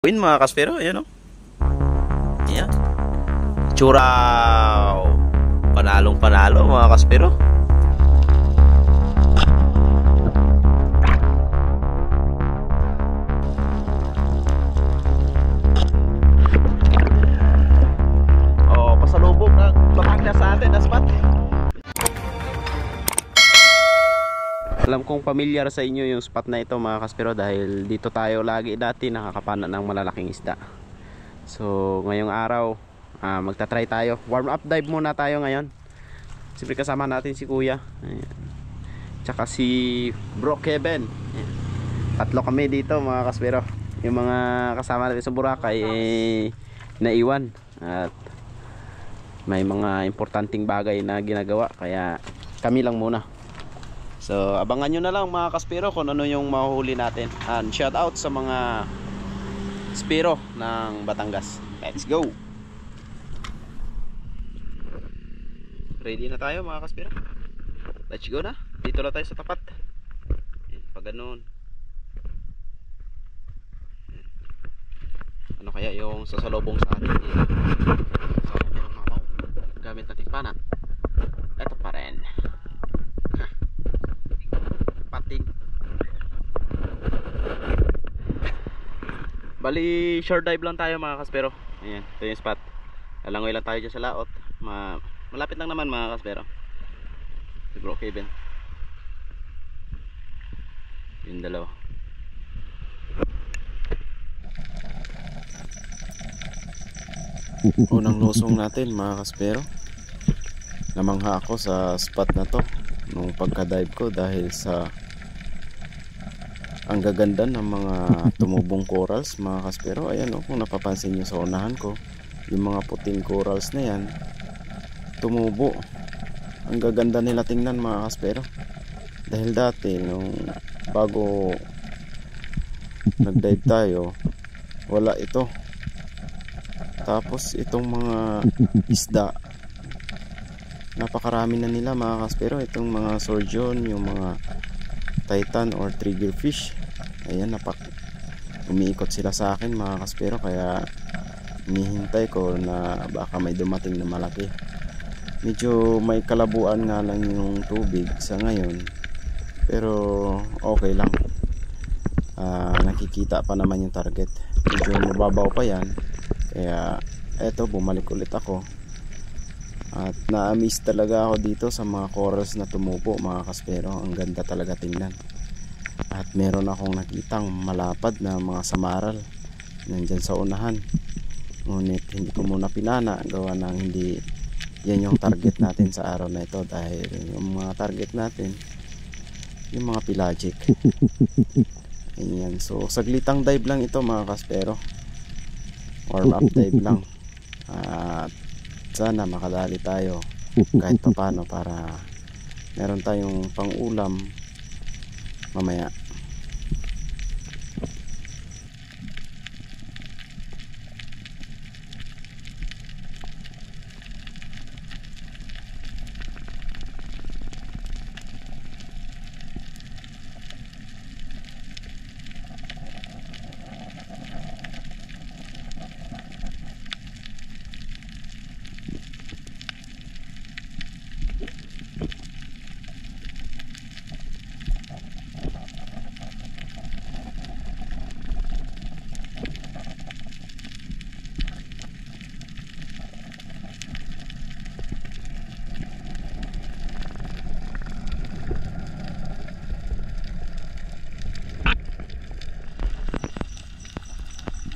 Win mga kaspero, ayan o. Ayan. Churaw. Panalong panalo mga kaspero. Oh, pasalubog ng Batangas sa atin, aspat. Alam kong pamilyar sa inyo yung spot na ito mga kaspero, dahil dito tayo lagi dati nakakapana ng malalaking isda. So ngayong araw magta-try tayo. Warm up dive muna tayo ngayon. Siyempre kasama natin si Kuya. Ayan. Tsaka si Bro Kevin. Ayan. Tatlo kami dito mga kaspero. Yung mga kasama natin sa Boracay naiwan. At may mga importanteng bagay na ginagawa, kaya kami lang muna. So abangan nyo na lang mga kaspero kung ano yung mahuhuli natin. And shout out sa mga spiro ng Batangas. Let's go. Ready na tayo mga kaspero. Let's go na. Dito na tayo sa tapat. Pag ganun. Ano kaya yung sasalubong sa atin dito? So meron mga gamit natin pana. Ito pa rin. Pating. Bali short dive lang tayo mga kaspero. Ayan, ito yung spot. Lalangoy lang tayo dyan sa laot. Malapit lang naman mga kaspero. Si Bro Kevin. Yung dalawa. Unang lusong natin mga kaspero. Namangha ako sa spot na to nung pagka-dive ko, dahil sa ang gaganda ng mga tumubong corals mga kaspero. Ayan o, kung napapansin nyo sa unahan ko, yung mga puting corals na yan tumubo. Ang gaganda nila tingnan mga kaspero, dahil dati nung bago nag-dive tayo wala ito. Tapos itong mga isda napakarami na nila mga kaspero. Itong mga surgeon, yung mga titan or triggerfish, ayan, umiikot sila sa akin mga kaspero, kaya hinihintay ko na baka may dumating na malaki. Medyo may kalabuan nga lang yung tubig sa ngayon, pero okay lang. Nakikita pa naman yung target. Medyo mababaw pa yan, kaya eto, bumalik ulit ako. At na-amaze talaga ako dito sa mga corals na tumubo mga kaspero. Ang ganda talaga tingnan. At meron akong nakitang malapad na mga samaral nandyan sa unahan. Ngunit hindi ko muna pinana, gawa ng hindi yan yung target natin sa araw na ito. Dahil yung mga target natin yung mga pelagic. Ayan. So saglitang dive lang ito mga kaspero. Warm up dive lang. At sana makadali tayo kahit pa paano, para meron tayong pang ulam mamaya.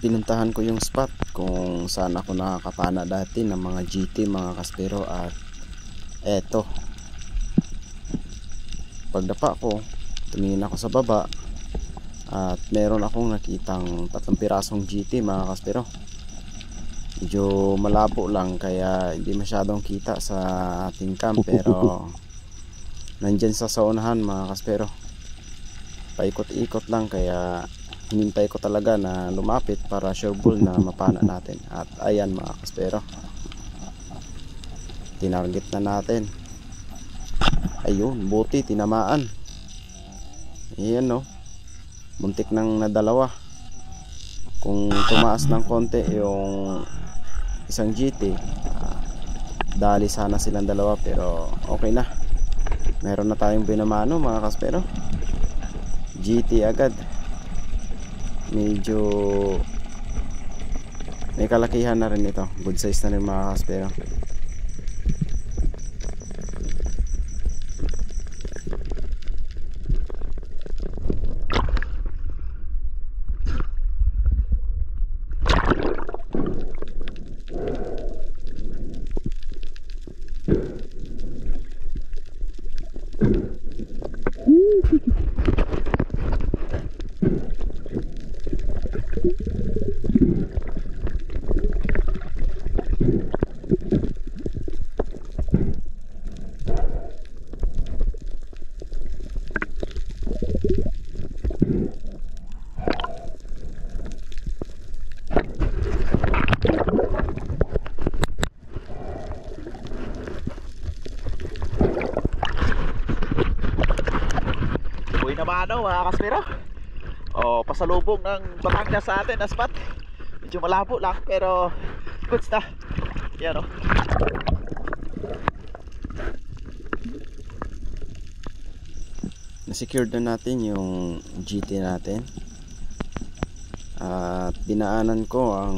Pinuntahan ko yung spot kung saan ako nakakapana dati ng mga GT mga kaspero. At eto, pagdapa ko, tumingin ako sa baba at meron akong nakitang 3 pirasong GT mga kaspero. Medyo malabo lang, kaya hindi masyadong kita sa ating cam, pero nandyan sa saunahan mga kaspero. Paikot-ikot lang, kaya hinintay ko talaga na lumapit para sure ball na mapana natin. At ayan mga kaspero, tinarget na natin. Ayun, buti tinamaan. Ayan no, muntik nang nadalawa. Kung tumaas ng konti yung isang GT, dali sana silang dalawa, pero okay na. Meron na tayong binamano mga kaspero. GT agad. Medyo may kalakihan na rin ito. Good size na rin mga kaspero. Uy naman mga kaspero. O pasalubong ng Batangas sa atin na spot. Medyo malabo lang pero goods na. Yan o. Na-secured na natin yung GT natin. At dinaanan ko ang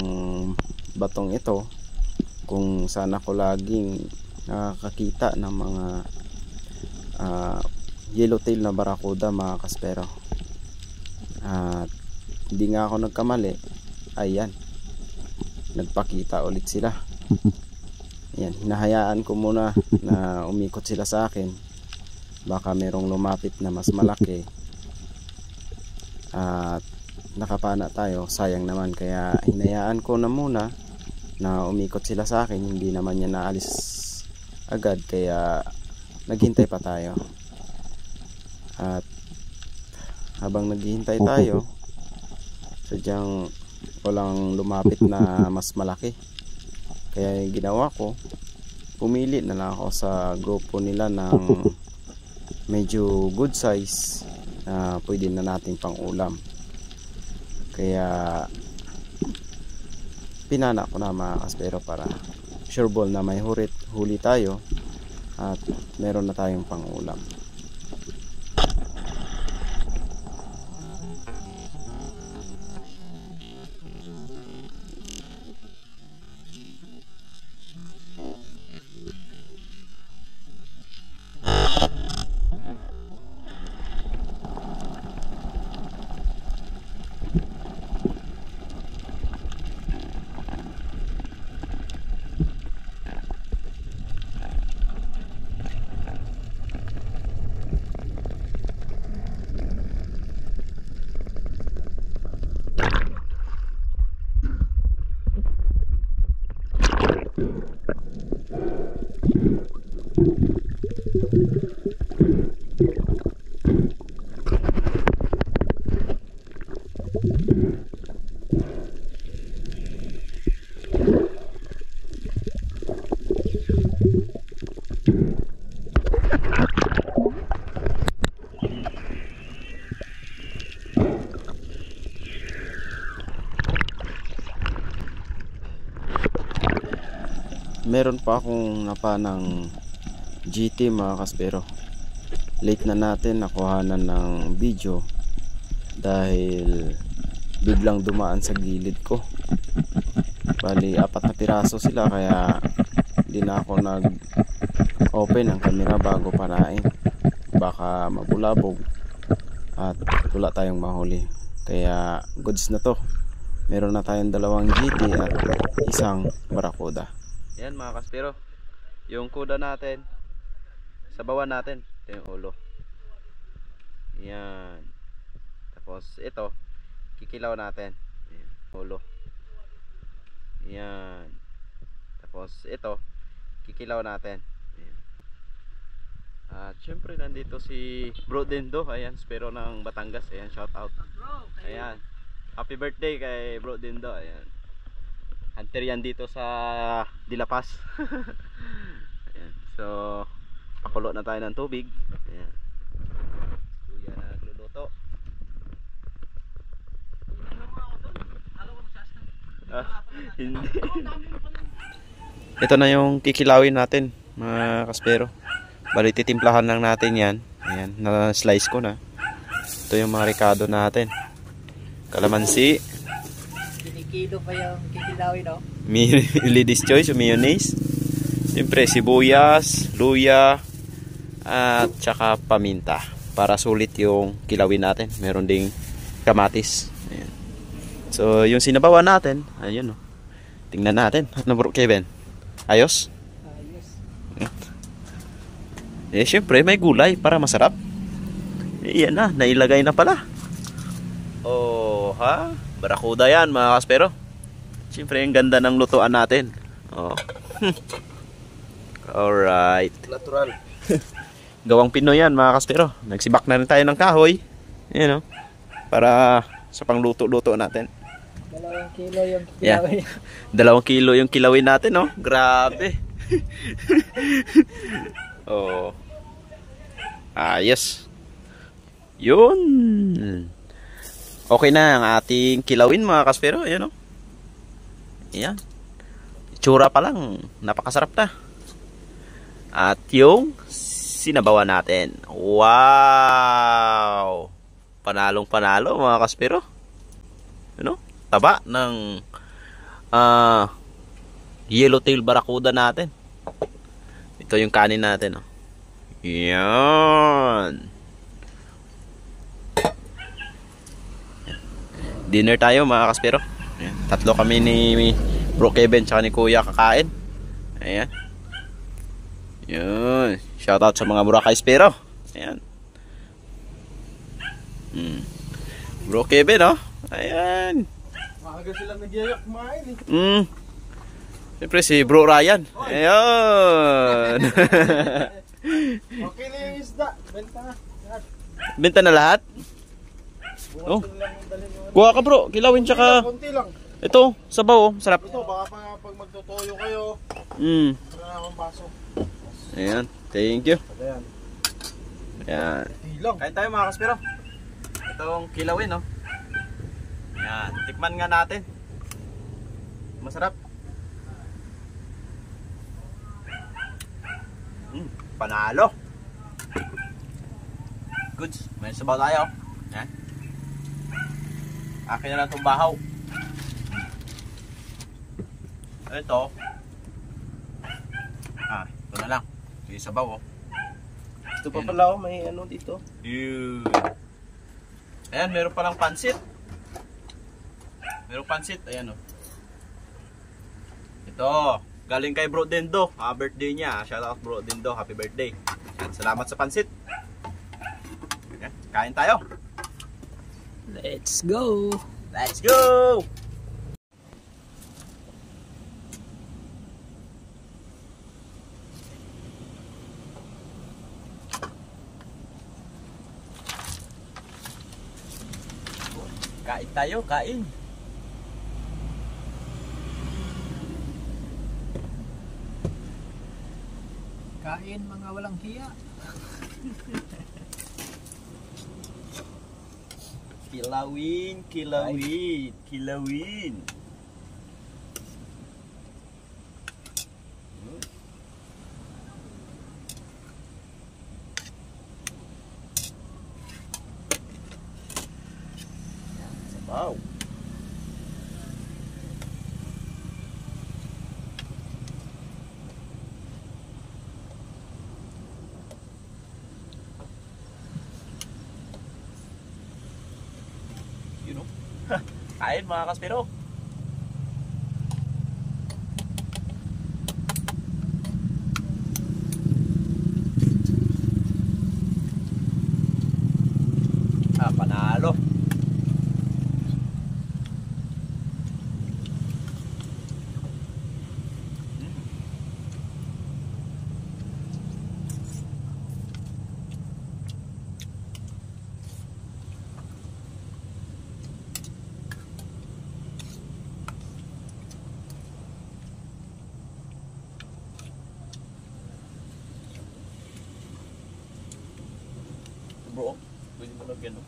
batong ito kung saan ako laging nakakakita ng mga yellowtail na barakuda mga kaspero. At hindi nga ako nagkamali. Ayan, nagpakita ulit sila. Ayan, hinahayaan ko muna na umikot sila sa akin. Baka merong lumapit na mas malaki at nakapana tayo, sayang naman. Kaya hinayaan ko na muna na umikot sila sa akin. Hindi naman niya naalis agad, kaya naghintay pa tayo. At habang naghihintay tayo, sadyang walang lumapit na mas malaki. Kaya yung ginawa ko, pumili na lang ako sa grupo nila ng medyo good size na pwede na nating pang ulam. Kaya pinana ko na mga kaspero para sure ball na may huli tayo at meron na tayong pang ulam. Meron pa akong napanang GT mga kaspero. Late na natin nakuhanan ng video dahil biglang dumaan sa gilid ko. Bali 4 na piraso sila, kaya hindi na ako nag open ang camera bago parain. Baka mabulabog at wala tayong mahuli. Kaya goods na to. Meron na tayong 2 GT at 1 barakuda. Yan mga kaspero, yung kuda natin, sabawan natin. Ito yung ulo. Yan. Tapos ito, kikilaw natin. Yan, ulo. Yan. Tapos ito, kikilaw natin. Yan. At syempre nandito si Bro Dindo. Ayan, Spero ng Batangas. Ayan, shout out. Ayan, happy birthday kay Bro Dindo. Ayan, hunter yan dito sa Dilapas. Ayan. So pakulo na tayo ng tubig. Ayan, kuya na nagluluto. Hindi. Ito na yung kikilawin natin, mga kaspero. Bali, titimplahan lang natin yan. Ayan, na-slice ko na. Ito yung mga ricado natin. Kalamansi. Kinikilo pa yung kikilawin, no? Ladies choice, mayonnaise. Siyempre, sibuyas, luya, at saka paminta. Para sulit yung kilawin natin. Meron ding kamatis. Ayan. So, yung sinabawan natin, ayun o. Tingnan natin. Ano bro, Kevin? Ayos? Ayos. Eh, syempre, may gulay para masarap. Eh, yan na, nailagay na pala. Oh, ha? Barakuda yan, mga kaspero. Syempre, ang ganda ng lutuan natin. Oh. Alright. Natural. Gawang Pinoy yan, mga kaspero. Nagsibak na rin tayo ng kahoy. Yan, oh. Para sa pangluto-luto natin. 2 kilo yung Yeah. kikilawin. 2 kilo yung kilawin natin, oh. Grabe. Oh. Ayos. Yun. Okay na ang ating kilawin, mga kaspero. Ayan, oh. Ayan. Itsura pa lang. Napakasarap na. At yung sinabawan natin. Wow. Panalong panalo, mga kaspero. Ano? Taba ng yellowtail barracuda natin. Ito yung kanin natin, oh. Yan. Dinner tayo, mga kaspero. Ayan. Tatlo kami ni Bro Kevin tsaka ni Kuya kakain. Ayan. Yun. Shoutout sa mga Boracay Spero. Ayan. Bro Kevin, oh. Ayan. Maaga silang nagyayak kumain eh. Siyempre si Bro Ryan. Ayan. Okay na yung isda. Benta na. Benta na lahat? Oh. Kuha ka bro, kilawin tsaka Konti lang. ito, sabaw, oh. Sarap. Ito, baka pag magtutuyo kayo, Mm. wala na akong baso. Ayan, thank you. Ayan. Ayan. Tilang. Kain tayo, mga kaspero. Itong kilawin, oh. Ayan, tikman nga natin. Masarap. Panalo. Goods, may sabaw tayo. Ayan. Akin na lang itong bahaw. Ito. Ito na lang. Yung sabaw, oh. Ito pa pala, may ano dito. Yun. Ayan, meron palang pansit. Meron pansit, ayan, oh. Ito, galing kay Bro Dendo. Birthday niya. Shout out Bro Dendo, happy birthday. Ayan, salamat sa pansit. Ayan, kain tayo. Let's go! Let's go! Kain tayo, kain. Kain mga walang hiya. Kilawin, kilawin, kilawin. Wow. You know. Kain, mga kaspero. Panalo. Bro, pwede mo lagyan, no?